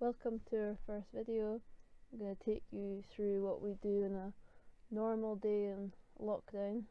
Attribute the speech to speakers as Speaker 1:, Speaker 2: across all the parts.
Speaker 1: Welcome to our first video. I'm going to take you through what we do in a normal day in lockdown.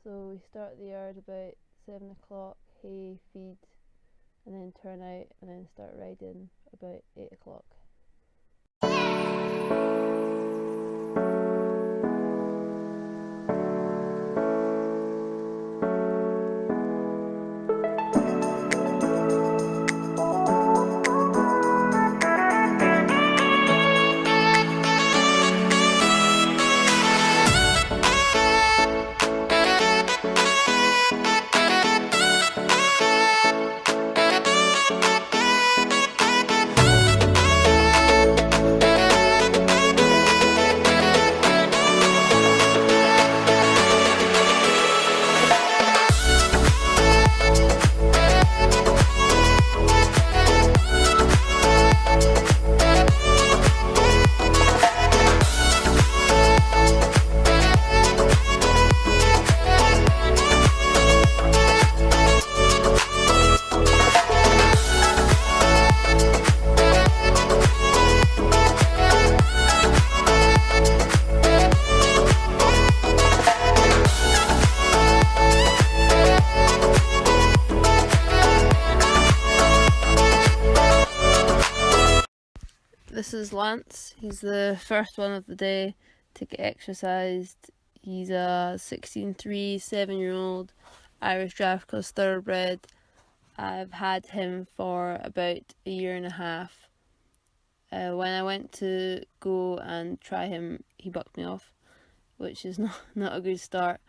Speaker 1: So we start the yard about 7 o'clock, hay, feed, and then turn out and then start riding about 8 o'clock. This is Lance. He's the first one of the day to get exercised. He's a 16-3, 7-year-old Irish Draft Cross thoroughbred. I've had him for about a year and a half. When I went to go and try him, he bucked me off, which is not a good start.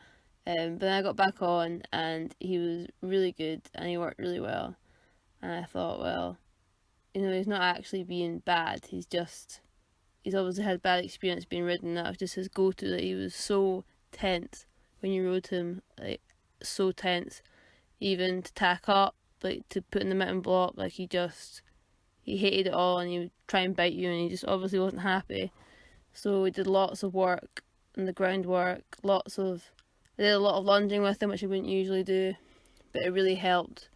Speaker 1: But then I got back on and he was really good and he worked really well. And I thought, well, he's not actually being bad. He's obviously had bad experience being ridden. That was just his go-to, that he was so tense when you rode him, like so tense. Even to tack up, like to put in the mitten block, like he hated it all and he would try and bite you and he just obviously wasn't happy. So we did lots of work on the groundwork, I did a lot of lunging with him, which I wouldn't usually do, but it really helped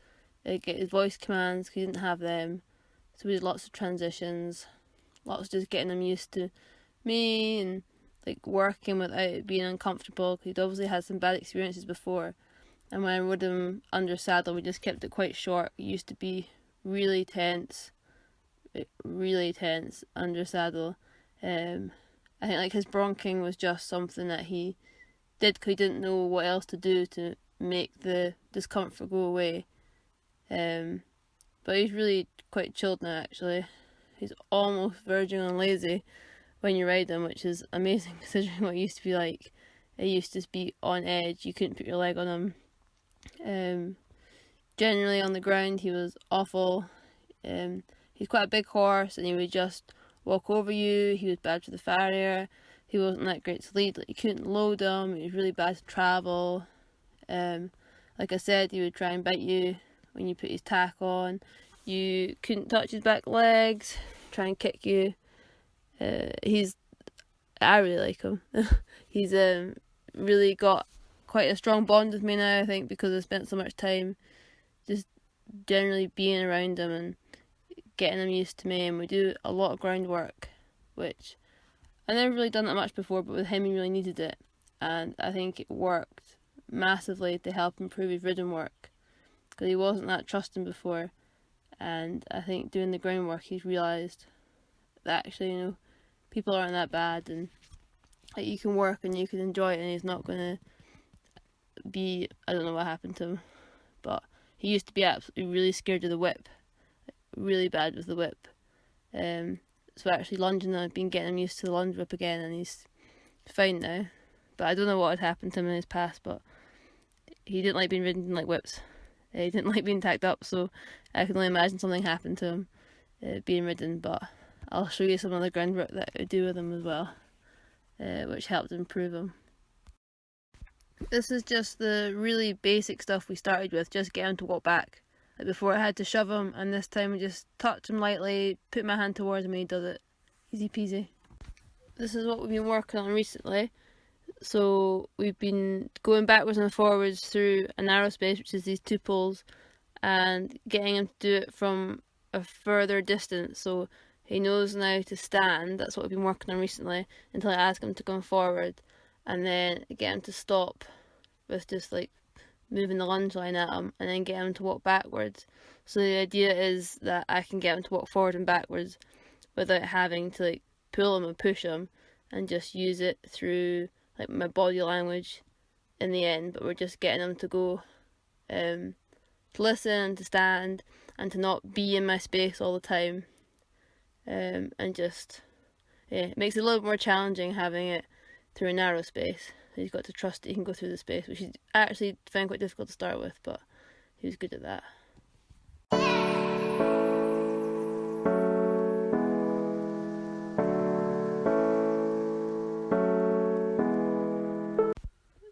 Speaker 1: get his voice commands because he didn't have them. So we did lots of transitions, lots of just getting him used to me and like working without it being uncomfortable, because he'd obviously had some bad experiences before. And when I rode him under saddle, we just kept it quite short. He used to be really tense under saddle. I think like his bronching was just something that he did because he didn't know what else to do to make the discomfort go away. But he's really quite chilled now, actually. He's almost verging on lazy when you ride him, which is amazing considering what it used to be like. It used to just be on edge, you couldn't put your leg on him. Generally on the ground he was awful. He's quite a big horse and he would just walk over you. He was bad for the farrier. He wasn't that great to lead, like you couldn't load him. He was really bad to travel. Like I said, he would try and bite you when you put his tack on. You couldn't touch his back legs, try and kick you. I really like him. He's really got quite a strong bond with me now, I think, because I spent so much time just generally being around him and getting him used to me. And we do a lot of groundwork, which I never really done that much before, but with him he really needed it. And I think it worked massively to help improve his ridden work, because he wasn't that trusting before. And I think doing the groundwork, he's realised that actually, people aren't that bad, and like you can work and you can enjoy it, and he's not gonna be, I don't know what happened to him, but he used to be absolutely really scared of the whip, really bad with the whip. So actually lunging, I've been getting him used to the lunge whip again, and he's fine now. But I don't know what had happened to him in his past, but he didn't like being ridden like whips. He didn't like being tacked up, so I can only imagine something happened to him being ridden. But I'll show you some of the groundwork that I do with him as well, which helped improve him. This is just the really basic stuff we started with, just get him to walk back. Like before I had to shove him, and this time I just touch him lightly, put my hand towards him and he does it. Easy peasy. This is what we've been working on recently. So we've been going backwards and forwards through a narrow space, which is these two poles, and getting him to do it from a further distance, so he knows now to stand. That's what we've been working on recently, until I ask him to come forward, and then get him to stop with just like moving the lunge line at him, and then get him to walk backwards. So the idea is that I can get him to walk forward and backwards without having to like pull him and push him, and just use it through like my body language in the end. But we're just getting him to go, to listen and to stand and to not be in my space all the time, and just, yeah, it makes it a little more challenging having it through a narrow space. He's got to trust that he can go through the space, which he actually found quite difficult to start with, but he was good at that.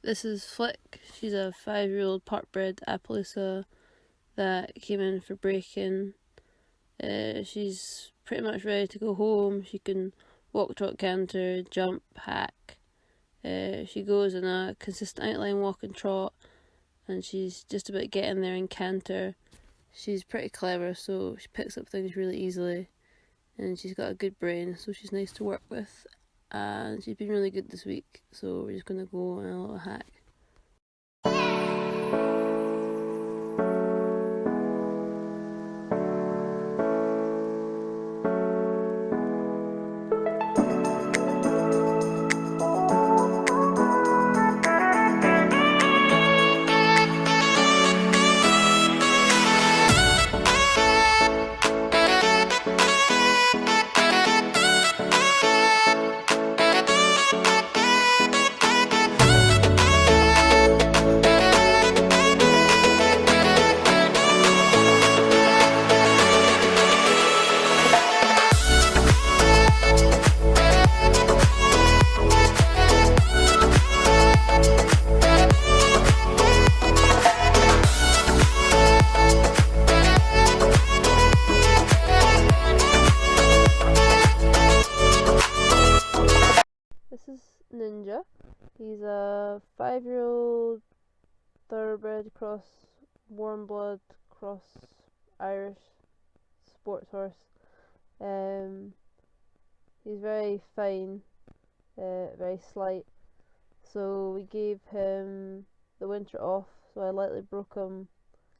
Speaker 1: This is Flick. She's a 5-year-old part-bred Appaloosa that came in for breaking. She's pretty much ready to go home. She can walk, trot, canter, jump, hack. She goes in a consistent outline walk and trot, and she's just about getting there in canter. She's pretty clever, so she picks up things really easily, and she's got a good brain, so she's nice to work with. And she's been really good this week, so we're just going to go on a little hack. This is Ninja. He's a 5-year-old thoroughbred cross warm blood cross Irish sports horse. He's very fine, very slight. So we gave him the winter off. So I lightly broke him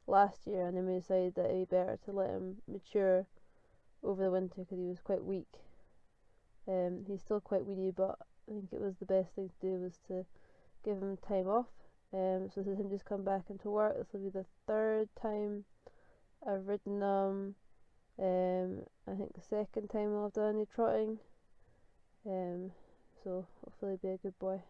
Speaker 1: last year, and then we decided that it'd be better to let him mature over the winter because he was quite weak. He's still quite weedy, but I think it was the best thing to do was to give him time off. So this is him just come back into work. This will be the 3rd time I've ridden him. I think the 2nd time I'll have done any trotting. So hopefully he'll be a good boy.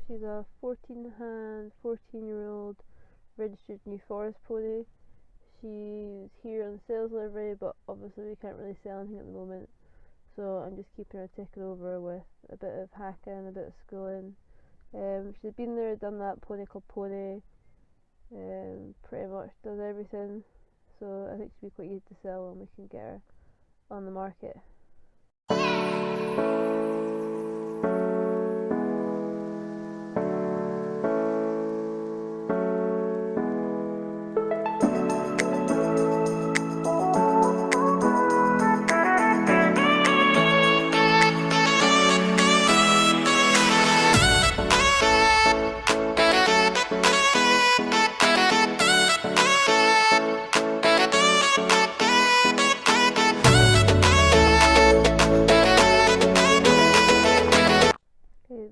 Speaker 1: She's a 14-year-old registered New Forest pony. She's here on sales livery, but obviously we can't really sell anything at the moment, so I'm just keeping her ticking over with a bit of hacking, a bit of schooling. She's been there, done that, Pony Club Pony. Pretty much does everything, so I think she'll be quite easy to sell when we can get her on the market.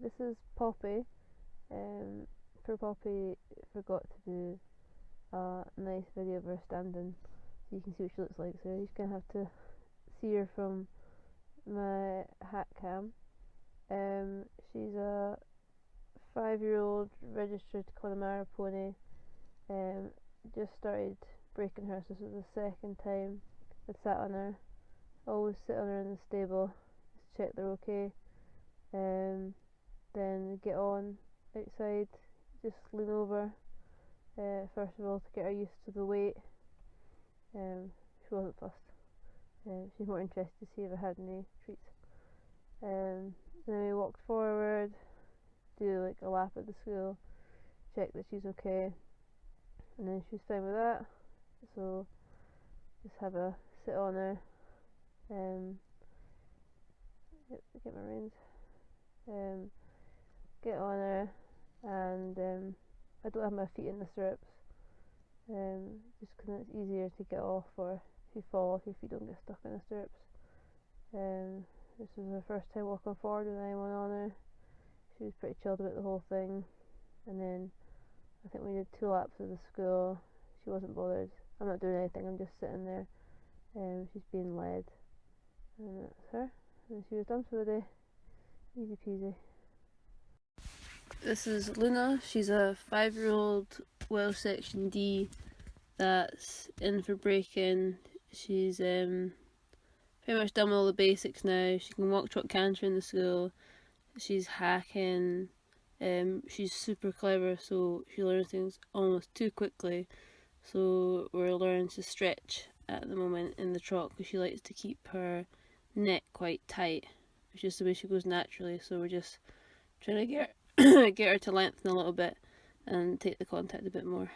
Speaker 1: This is Poppy. Poor Poppy forgot to do a nice video of her standing, so you can see what she looks like. So you're just gonna have to see her from my hat cam. She's a 5-year-old registered Connemara pony. Just started breaking her, so this is the second time I sat on her. Always sit on her in the stable, just check they're okay. Then get on outside, just lean over. First of all, to get her used to the weight. She wasn't fussed. She's more interested to see if I had any treats. Then we walked forward, do like a lap at the school, check that she's okay, and then she was fine with that. So just have a sit on her. Get my reins. Get on her, and I don't have my feet in the stirrups, just because it's easier to get off, or if you fall off, your feet don't get stuck in the stirrups. This was her first time walking forward when I went on her. She was pretty chilled about the whole thing, and then I think we did 2 laps of the school. She wasn't bothered. I'm not doing anything, I'm just sitting there. She's being led, and that's her. And she was done for the day. Easy peasy. This is Luna. She's a 5-year-old Welsh Section D that's in for breaking. She's pretty much done all the basics now. She can walk, trot, canter in the school. She's hacking. She's super clever, so she learns things almost too quickly. So we're learning to stretch at the moment in the trot, because she likes to keep her neck quite tight, which is the way she goes naturally. So we're just trying to get her to lengthen a little bit and take the contact a bit more.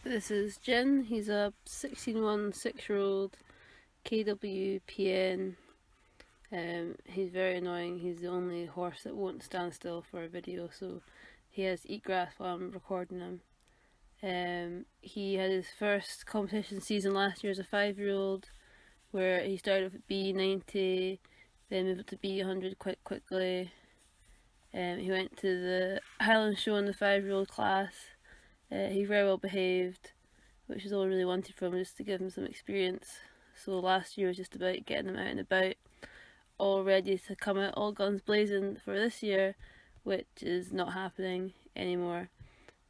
Speaker 1: This is Jin. He's a 6-year-old KWPN. He's very annoying. He's the only horse that won't stand still for a video, so he has to eat grass while I'm recording him. He had his first competition season last year as a 5-year-old, where he started with B90, then moved up to B100 quite quickly. He went to the Highland Show in the 5-year-old class. He very well behaved, which is all I really wanted from him, just to give him some experience. So last year was just about getting him out and about, all ready to come out all guns blazing for this year, which is not happening anymore.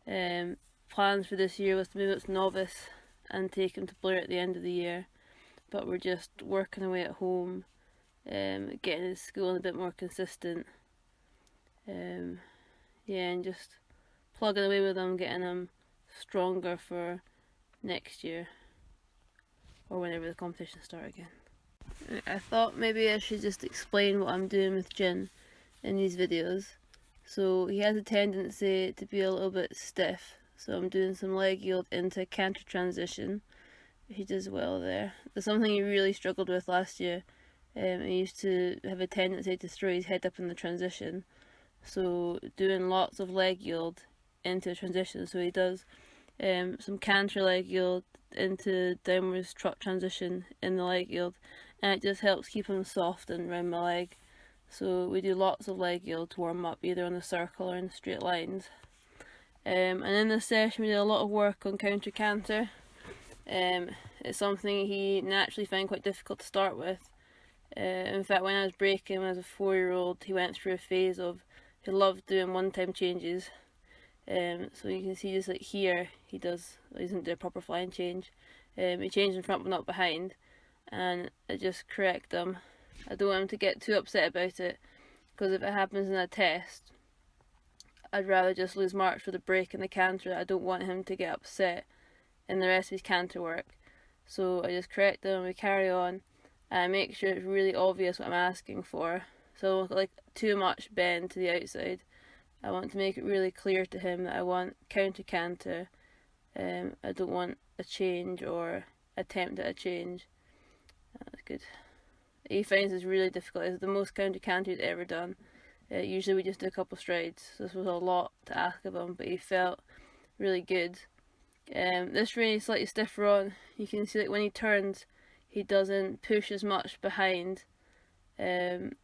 Speaker 1: Plans for this year was to move up to novice and take him to Blair at the end of the year, but we're just working away at home, getting his schooling a bit more consistent. And just plugging away with him, getting him stronger for next year, or whenever the competitions start again. I thought maybe I should just explain what I'm doing with Jin in these videos. So he has a tendency to be a little bit stiff, so I'm doing some leg yield into canter transition. He does well there. There's something he really struggled with last year. He used to have a tendency to throw his head up in the transition, so doing lots of leg yield into transition. So he does some canter leg yield into downwards trot transition in the leg yield, and it just helps keep him soft and round my leg. So we do lots of leg yield to warm up, either on the circle or in the straight lines. And in this session we did a lot of work on counter canter. It's something he naturally found quite difficult to start with. In fact, when I was breaking him as a 4-year-old, he went through a phase of he loved doing one-time changes. So you can see just like here, he doesn't do a proper flying change. He changed in front but not behind, and I just correct him. I don't want him to get too upset about it, because if it happens in a test, I'd rather just lose marks with a break in the canter. I don't want him to get upset in the rest of his canter work. So I just correct him, we carry on, and I make sure it's really obvious what I'm asking for. So like too much bend to the outside. I want to make it really clear to him that I want counter canter. I don't want a change or attempt at a change. That's good. He finds this really difficult. It's the most counter canter he'd ever done. Usually we just do a couple strides. So this was a lot to ask of him, but he felt really good. This rein is slightly stiffer on. You can see that when he turns, he doesn't push as much behind. And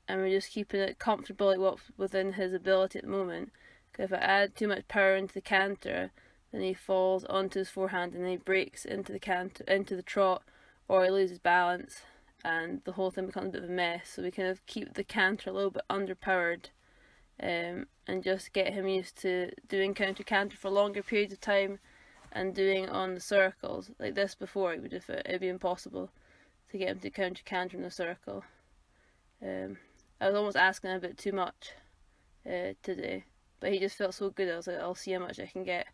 Speaker 1: we're just keeping it comfortable, like what's within his ability at the moment. Because if I add too much power into the canter, then he falls onto his forehand and then he breaks into the canter, into the trot, or he loses balance, and the whole thing becomes a bit of a mess. So we kind of keep the canter a little bit underpowered, and just get him used to doing counter canter for longer periods of time, and doing on the circles like this. Before it'd be impossible to get him to counter canter in the circle. I was almost asking a bit too much today, but he just felt so good. I was like, I'll see how much I can get.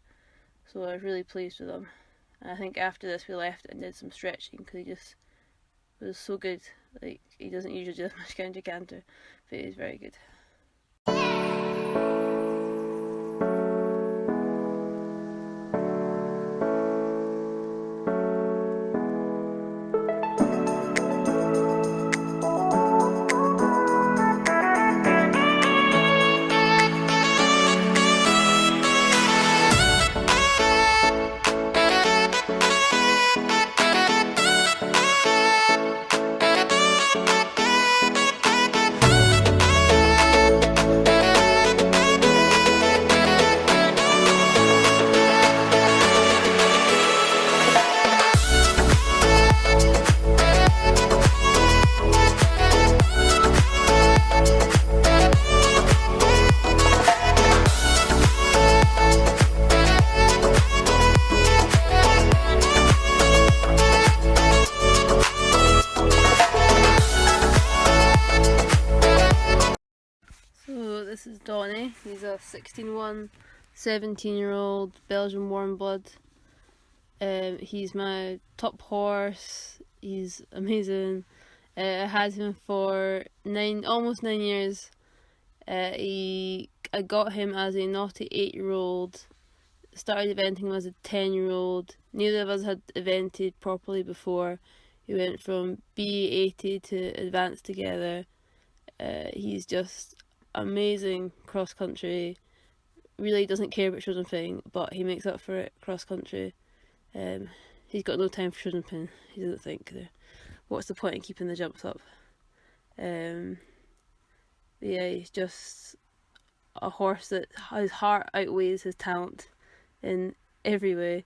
Speaker 1: So I was really pleased with him. And I think after this we left and did some stretching, because he just was so good. Like, he doesn't usually do much counter canter, but he's very good. This is Donnie. He's a 16-1, 17-year-old Belgian warm blood. He's my top horse. He's amazing. I had him for almost 9 years. I got him as a naughty 8-year-old. Started eventing him as a 10-year-old. Neither of us had evented properly before. We went from B80 to advanced together. He's just amazing cross country. Really doesn't care about shoulder pin, but he makes up for it cross country. He's got no time for shoulder pin. He doesn't think what's the point in keeping the jumps up. Yeah, he's just a horse that his heart outweighs his talent in every way.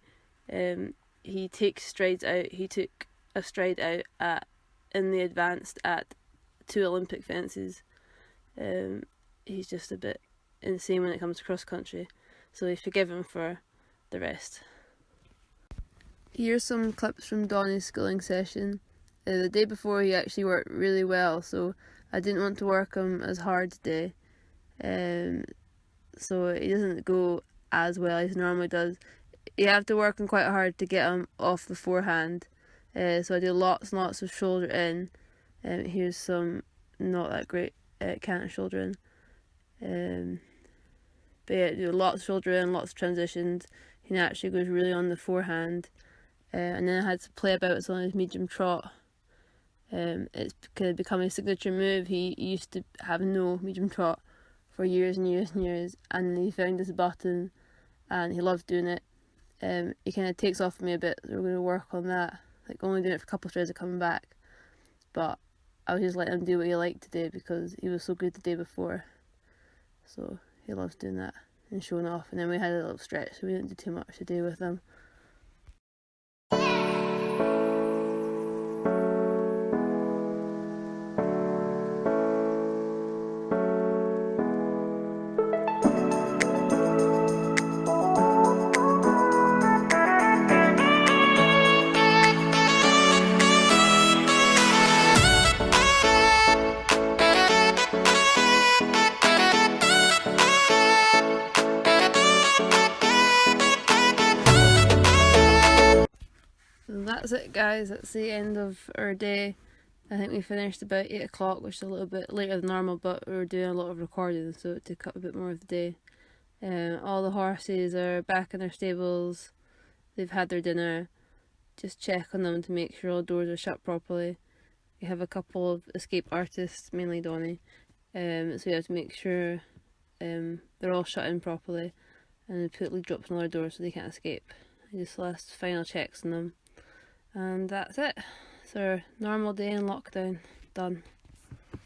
Speaker 1: He takes strides out. He took a stride out in the advanced at 2 Olympic fences. He's just a bit insane when it comes to cross country, so we forgive him for the rest. Here's some clips from Donnie's schooling session. The day before he actually worked really well, so I didn't want to work him as hard today. So he doesn't go as well as he normally does. You have to work him quite hard to get him off the forehand. So I do lots and lots of shoulder in. Here's some not that great canter shoulder in. But yeah, do lots of shoulder in, lots of transitions. He naturally goes really on the forehand. And then I had to play about it on his medium trot. It's kind of become a signature move. He used to have no medium trot for years and years and years, and he found this button and he loves doing it. He kind of takes off me a bit, so we're going to work on that. Like, only doing it for a couple of strides of coming back. But I was just letting him do what he liked today because he was so good the day before. So he loves doing that and showing off. And then we had a little stretch, so we didn't do too much today with him. that's it, guys. That's the end of our day. I think we finished about 8 o'clock, which is a little bit later than normal, but we were doing a lot of recording, so it took up a bit more of the day. All the horses are back in their stables. They've had their dinner. Just check on them to make sure all doors are shut properly. We have a couple of escape artists, mainly Donnie, so we have to make sure they're all shut in properly, and we put lead drops on all their doors so they can't escape. Just last final checks on them, and that's it. It's our normal day in lockdown done.